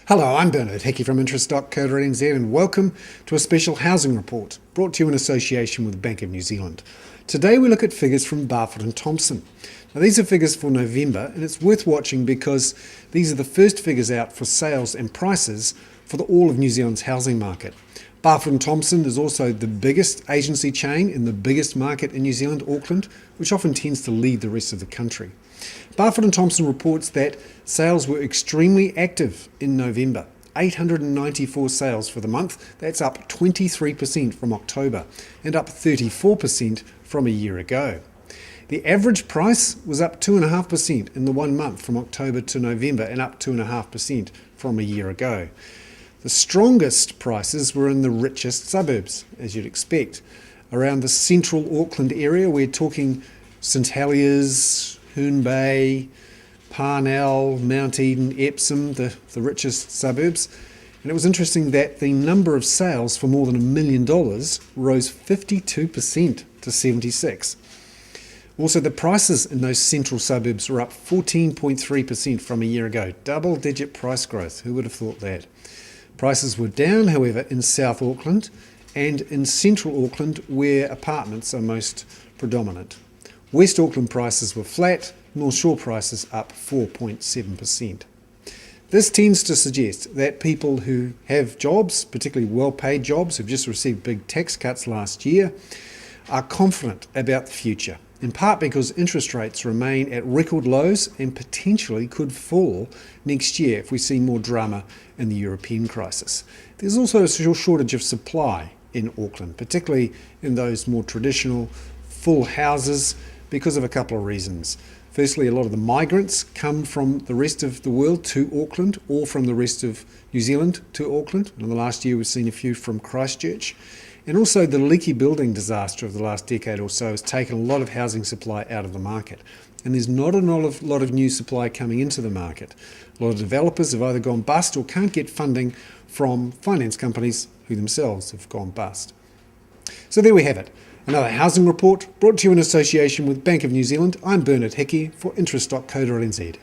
Hello, I'm Bernard Hickey from interest.co.nz and welcome to a special housing report brought to you in association with the Bank of New Zealand. Today we look at figures from Barfoot and Thompson. Now these are figures for November and it's worth watching because these are the first figures out for sales and prices for all of New Zealand's housing market. Barfoot and Thompson is also the biggest agency chain in the biggest market in New Zealand, Auckland, which often tends to lead the rest of the country. Barfoot and Thompson reports that sales were extremely active in November. 894 sales for the month, that's up 23% from October and up 34% from a year ago. The average price was up 2.5% in the 1 month from October to November and up 2.5% from a year ago. The strongest prices were in the richest suburbs, as you'd expect. Around the central Auckland area, we're talking St Heliers, Herne Bay, Parnell, Mount Eden, Epsom, the richest suburbs. And it was interesting that the number of sales for more than $1 million rose 52% to 76. Also, the prices in those central suburbs were up 14.3% from a year ago. Double-digit price growth. Who would have thought that? Prices were down, however, in South Auckland and in Central Auckland, where apartments are most predominant. West Auckland prices were flat, North Shore prices up 4.7%. This tends to suggest that people who have jobs, particularly well-paid jobs, who've just received big tax cuts last year, are confident about the future, in part because interest rates remain at record lows and potentially could fall next year if we see more drama in the European crisis. There's also a shortage of supply in Auckland, particularly in those more traditional full houses, because of a couple of reasons. Firstly, a lot of the migrants come from the rest of the world to Auckland or from the rest of New Zealand to Auckland. In the last year, we've seen a few from Christchurch. And also the leaky building disaster of the last decade or so has taken a lot of housing supply out of the market. And there's not a lot of new supply coming into the market. A lot of developers have either gone bust or can't get funding from finance companies who themselves have gone bust. So there we have it. Another housing report brought to you in association with Bank of New Zealand. I'm Bernard Hickey for interest.co.nz.